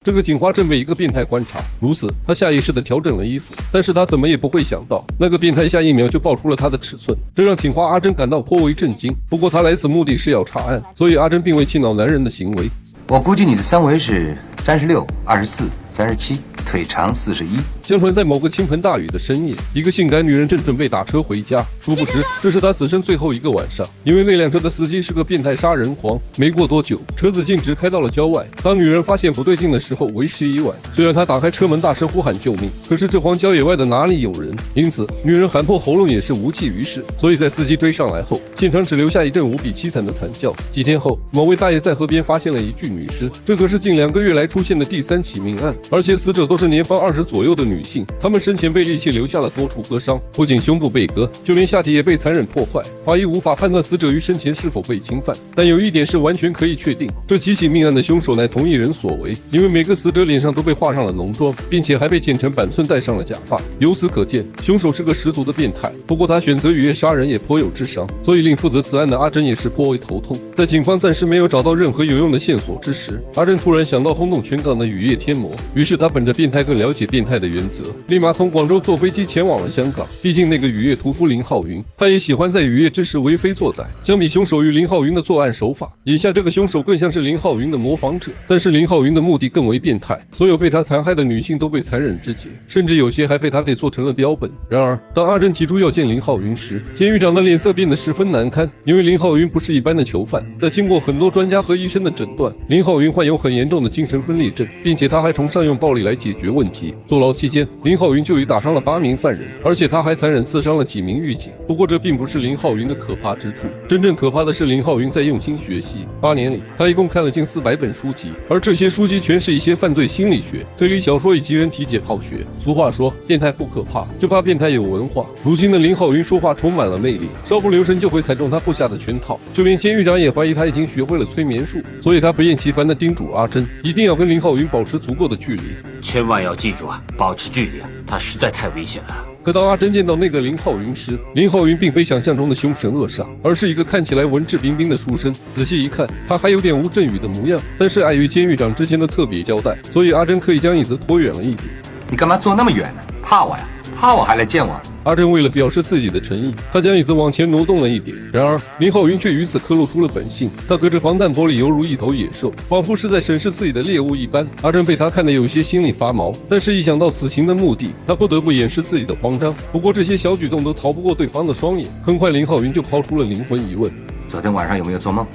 这个警花正被一个变态观察，如此他下意识地调整了衣服，但是他怎么也不会想到，那个变态下一秒就爆出了他的尺寸，这让警花阿珍感到颇为震惊。不过他来此目的是要查案，所以阿珍并未气恼男人的行为。我估计你的三围是36、24、37，腿长41。相传在某个倾盆大雨的深夜，一个性感女人正准备打车回家，殊不知这是她此生最后一个晚上，因为那辆车的司机是个变态杀人狂。没过多久，车子径直开到了郊外。当女人发现不对劲的时候，为时已晚。虽然她打开车门大声呼喊救命，可是这荒郊野外的哪里有人？因此，女人喊破喉咙也是无济于事。所以在司机追上来后，现场只留下一阵无比凄惨的惨叫。几天后，某位大爷在河边发现了一具女尸，这可是近2个月来出现的第3起命案，而且死者都是年方20左右的女性，她们生前被利器留下了多处割伤，不仅胸部被割，就连下体也被残忍破坏。法医无法判断死者于生前是否被侵犯，但有一点是完全可以确定，这几起命案的凶手乃同一人所为，因为每个死者脸上都被画上了浓妆，并且还被剪成板寸，戴上了假发。由此可见，凶手是个十足的变态。不过他选择雨夜杀人也颇有智商，所以令负责此案的阿珍也是颇为头痛。在警方暂时没有找到任何有用的线索之时，阿珍突然想到轰动全港的雨夜天魔，于是他本着变态更了解变态的原则，立马从广州坐飞机前往了香港。毕竟那个雨夜屠夫林浩云，他也喜欢在雨夜之时为非作歹。相比凶手与林浩云的作案手法，眼下这个凶手更像是林浩云的模仿者，但是林浩云的目的更为变态，所有被他残害的女性都被残忍肢解，甚至有些还被他给做成了标本。然而当阿珍提出要见林浩云时，监狱长的脸色变得十分难堪，因为林浩云不是一般的囚犯，在经过很多专家和医生的诊断，林浩云患有很严重的精神分裂症，并且他还崇尚用暴力来解决问题。坐牢期间，林浩云就已打伤了8名犯人，而且他还残忍刺伤了几名狱警。不过这并不是林浩云的可怕之处，真正可怕的是林浩云在用心学习。8年里，他一共看了近400本书籍，而这些书籍全是一些犯罪心理学、推理小说以及人体解剖学。俗话说，变态不可怕，就怕变态有文化。如今的林浩云说话充满了魅力，稍不留神就会踩中他布下的圈套。就连监狱长也怀疑他已经学会了催眠术，所以他不厌其烦地叮嘱阿珍，一定要跟林浩云保持足够的距离。千万要记住啊，保持距离啊，他实在太危险了。可当阿珍见到那个林浩云时，林浩云并非想象中的凶神恶煞，而是一个看起来文质彬彬的书生。仔细一看，他还有点吴镇宇的模样，但是碍于监狱长之前的特别交代，所以阿珍可以将椅子拖远了一点。你干嘛坐那么远呢？怕我呀？怕我还来见我？阿珍为了表示自己的诚意，他将椅子往前挪动了一点。然而林浩云却于此刻露出了本性，他隔着防弹玻璃犹如一头野兽，仿佛是在审视自己的猎物一般。阿珍被他看得有些心里发毛，但是一想到此行的目的，他不得不掩饰自己的慌张。不过这些小举动都逃不过对方的双眼。很快林浩云就抛出了灵魂疑问：昨天晚上有没有做梦？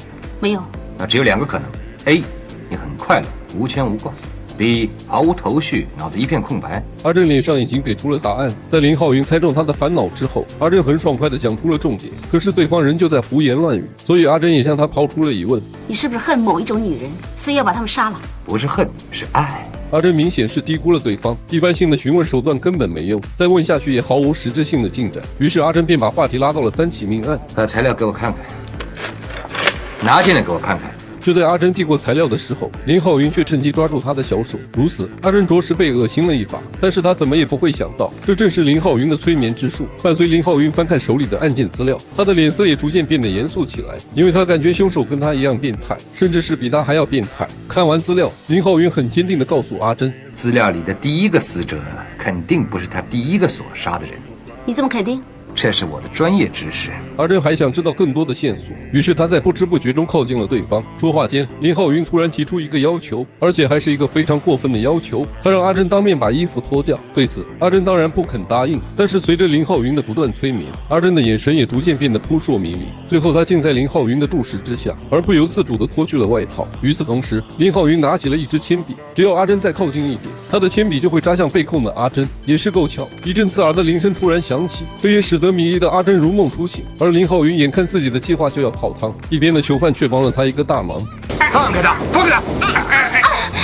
没有。那只有2个可能 ：A， 你很快乐，无牵无挂；B， 毫无头绪，脑子一片空白。阿珍脸上已经给出了答案。在林浩云猜中他的烦恼之后，阿珍很爽快地讲出了重点，可是对方仍旧在胡言乱语，所以阿珍也向他抛出了疑问：你是不是恨某一种女人，所以要把她们杀了？不是恨，是爱。阿珍明显是低估了对方，一般性的询问手段根本没用，再问下去也毫无实质性的进展。于是阿珍便把话题拉到了3起命案。把材料给我看看，拿进来给我看看。就在阿珍递过材料的时候，林浩云却趁机抓住她的小手，如此阿珍着实被恶心了一把。但是她怎么也不会想到，这正是林浩云的催眠之术。伴随林浩云翻看手里的案件资料，他的脸色也逐渐变得严肃起来，因为他感觉凶手跟他一样变态，甚至是比他还要变态。看完资料，林浩云很坚定地告诉阿珍，资料里的第一个死者肯定不是他第一个所杀的人。你怎么肯定？这是我的专业知识。阿珍还想知道更多的线索，于是他在不知不觉中靠近了对方。说话间，林浩云突然提出一个要求，而且还是一个非常过分的要求，他让阿珍当面把衣服脱掉。对此，阿珍当然不肯答应。但是随着林浩云的不断催眠，阿珍的眼神也逐渐变得扑朔迷离。最后，他竟在林浩云的注视之下，而不由自主地脱去了外套。与此同时，林浩云拿起了一支铅笔，只要阿珍再靠近一点，他的铅笔就会扎向被控的阿珍。也是够巧，一阵刺耳的铃声突然响起，这也使得迷离的阿珍如梦初醒。而林浩云眼看自己的计划就要泡汤，一边的囚犯却帮了他一个大忙。放开他！放开他！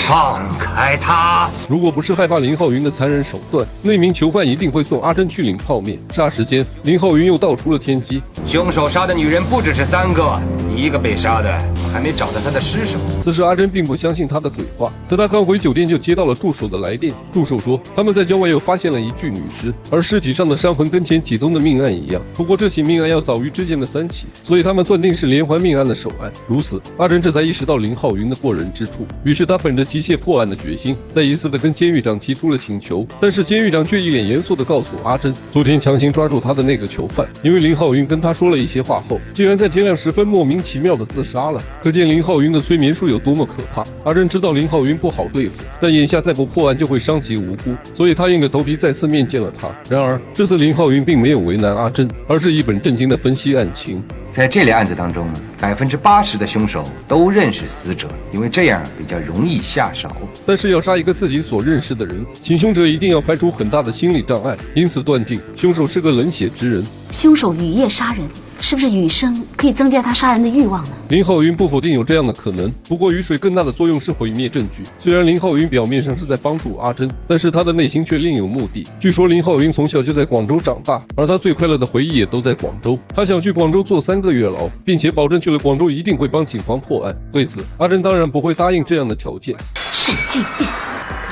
放开他！如果不是害怕林浩云的残忍手段，那名囚犯一定会送阿珍去领泡面。霎时间，林浩云又道出了天机。凶手杀的女人不只是3个，第一个被杀的我还没找到他的尸首。此时阿珍并不相信他的鬼话，可他刚回酒店就接到了助手的来电。助手说他们在郊外又发现了一具女尸，而尸体上的伤痕跟前几宗的命案一样。不过这起命案要早于之前的3起，所以他们断定是连环命案的首案。如此，阿珍这才意识到林浩云的过人之处，于是他本着极妻妾破案的决心，再一次的跟监狱长提出了请求，但是监狱长却一脸严肃的告诉阿珍，昨天强行抓住他的那个囚犯，因为林浩云跟他说了一些话后，竟然在天亮时分莫名其妙的自杀了。可见林浩云的催眠术有多么可怕。阿珍知道林浩云不好对付，但眼下再不破案就会伤及无辜，所以他硬着头皮再次面见了他。然而这次林浩云并没有为难阿珍，而是一本正经的分析案情。在这类案子当中，80%的凶手都认识死者，因为这样比较容易下手。但是要杀一个自己所认识的人，行凶者一定要排除很大的心理障碍，因此断定凶手是个冷血之人。凶手雨夜杀人，是不是雨声可以增加他杀人的欲望呢？林浩云不否定有这样的可能，不过雨水更大的作用是毁灭证据。虽然林浩云表面上是在帮助阿珍，但是他的内心却另有目的。据说林浩云从小就在广州长大，而他最快乐的回忆也都在广州。他想去广州坐3个月牢，并且保证去了广州一定会帮警方破案。对此，阿珍当然不会答应这样的条件。神经病！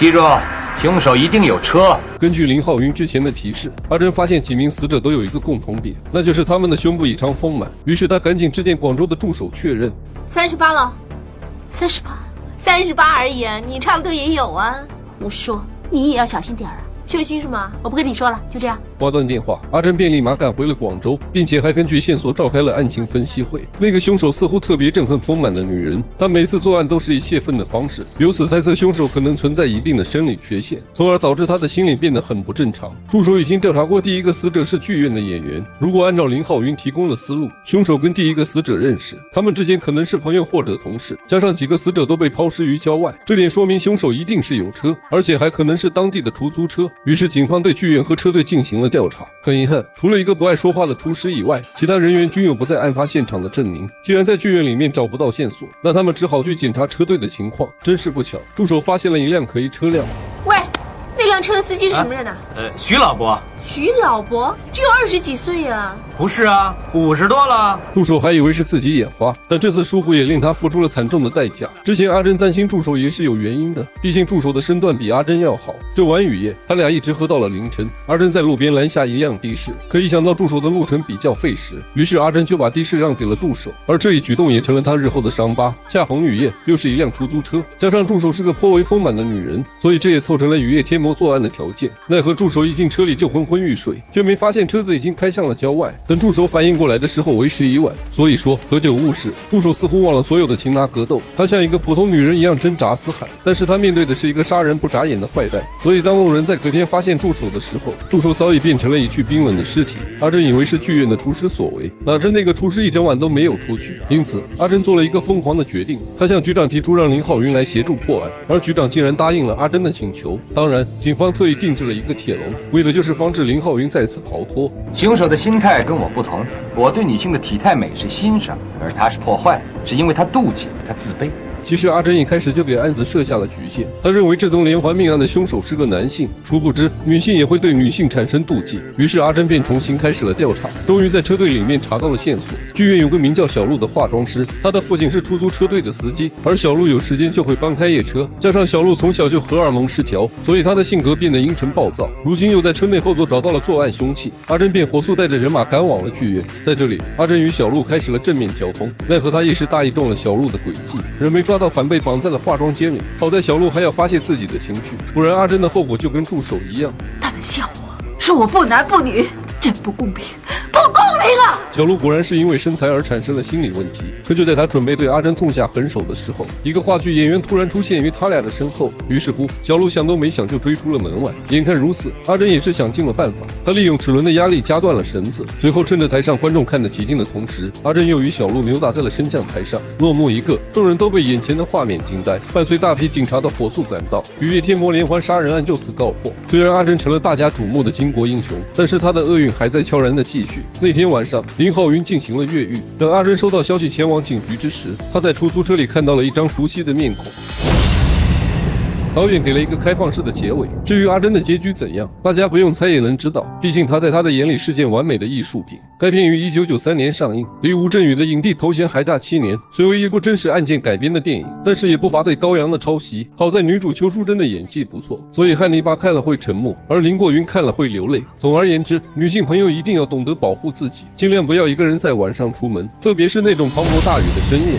记住，凶手一定有车。根据林浩云之前的提示，阿珍发现几名死者都有一个共同点，那就是他们的胸部异常丰满。于是他赶紧致电广州的助手确认38了，38 而已，你差不多也有啊。我说你也要小心点啊！小心什么？我不跟你说了，就这样。挂断电话，阿珍便立马赶回了广州，并且还根据线索召开了案情分析会。那个凶手似乎特别憎恨丰满的女人，他每次作案都是以泄愤的方式，由此猜测凶手可能存在一定的生理缺陷，从而导致他的心理变得很不正常。助手已经调查过第一个死者是剧院的演员，如果按照林浩云提供的思路，凶手跟第一个死者认识，他们之间可能是朋友或者同事，加上几个死者都被抛尸于郊外，这点说明凶手一定是有车，而且还可能是当地的出租车。于是警方对剧院和车队进行了调查。很遗憾，除了一个不爱说话的厨师以外，其他人员均有不在案发现场的证明。既然在剧院里面找不到线索，那他们只好去检查车队的情况。真是不巧，助手发现了一辆可疑车辆。喂，那辆车的司机是什么人呢？徐老伯。徐老伯只有20几岁呀。不是啊，50多了。助手还以为是自己眼花，但这次疏忽也令他付出了惨重的代价。之前阿珍担心助手也是有原因的，毕竟助手的身段比阿珍要好。这晚雨夜，他俩一直喝到了凌晨。阿珍在路边拦下一辆的士，可一想到助手的路程比较费时，于是阿珍就把的士让给了助手，而这一举动也成了他日后的伤疤。恰逢雨夜，又是一辆出租车，加上助手是个颇为丰满的女人，所以这也凑成了雨夜天魔作案的条件。奈何助手一进车里就昏昏欲睡，却没发现车子已经开向了郊外。等助手反应过来的时候，为时已晚。所以说，合久误事，助手似乎忘了所有的擒拿格斗，他像一个普通女人一样挣扎嘶喊，但是他面对的是一个杀人不眨眼的坏蛋。所以当路人在隔天发现助手的时候，助手早已变成了一具冰冷的尸体。阿珍以为是剧院的厨师所为，哪知那个厨师一整晚都没有出去。因此，阿珍做了一个疯狂的决定，他向局长提出让林浩云来协助破案，而局长竟然答应了阿珍的请求。当然，警方特意定制了一个铁笼，为的就是防止林浩云再次逃脱。凶手的心态跟我不同，我对女性的体态美是欣赏，而他是破坏，是因为他妒忌，他自卑。其实阿珍一开始就给案子设下了局限，他认为这宗连环命案的凶手是个男性，殊不知女性也会对女性产生妒忌。于是阿珍便重新开始了调查，终于在车队里面查到了线索。剧院有个名叫小鹿的化妆师，他的父亲是出租车队的司机，而小鹿有时间就会帮开夜车，加上小鹿从小就荷尔蒙失调，所以他的性格变得阴沉暴躁。如今又在车内后座找到了作案凶器，阿珍便火速带着人马赶往了剧院。在这里，阿珍与小鹿开始了正面交锋，奈何他一时大意中了小鹿的诡计，人没抓到，反被绑在了化妆间里。好在小鹿还要发泄自己的情绪，不然阿珍的后果就跟助手一样。他们笑我，说我不男不女，真不公平，不公平啊！小鹿果然是因为身材而产生了心理问题，可就在他准备对阿珍痛下狠手的时候，一个话剧演员突然出现于他俩的身后。于是乎，小鹿想都没想就追出了门外。眼看如此，阿珍也是想尽了办法，他利用齿轮的压力夹断了绳子，随后趁着台上观众看得起劲的同时，阿珍又与小鹿扭打在了升降台上。落幕一个，众人都被眼前的画面惊呆，伴随大批警察的火速赶到，雨夜天魔连环杀人案就此告破。虽然阿珍成了大家瞩目的巾帼英雄，但是他的厄运还在悄然的继续。那天晚上，林浩云进行了越狱。等阿珍收到消息前往警局之时，他在出租车里看到了一张熟悉的面孔。导演给了一个开放式的结尾，至于阿珍的结局怎样，大家不用猜也能知道，毕竟她在他的眼里是件完美的艺术品。该片于1993年上映，离吴镇宇的影帝头衔还差7年。虽为一部真实案件改编的电影，但是也不乏对高阳的抄袭。好在女主邱淑贞的演技不错，所以汉尼拔看了会沉默，而林过云看了会流泪。总而言之，女性朋友一定要懂得保护自己，尽量不要一个人在晚上出门，特别是那种滂沱大雨的深夜。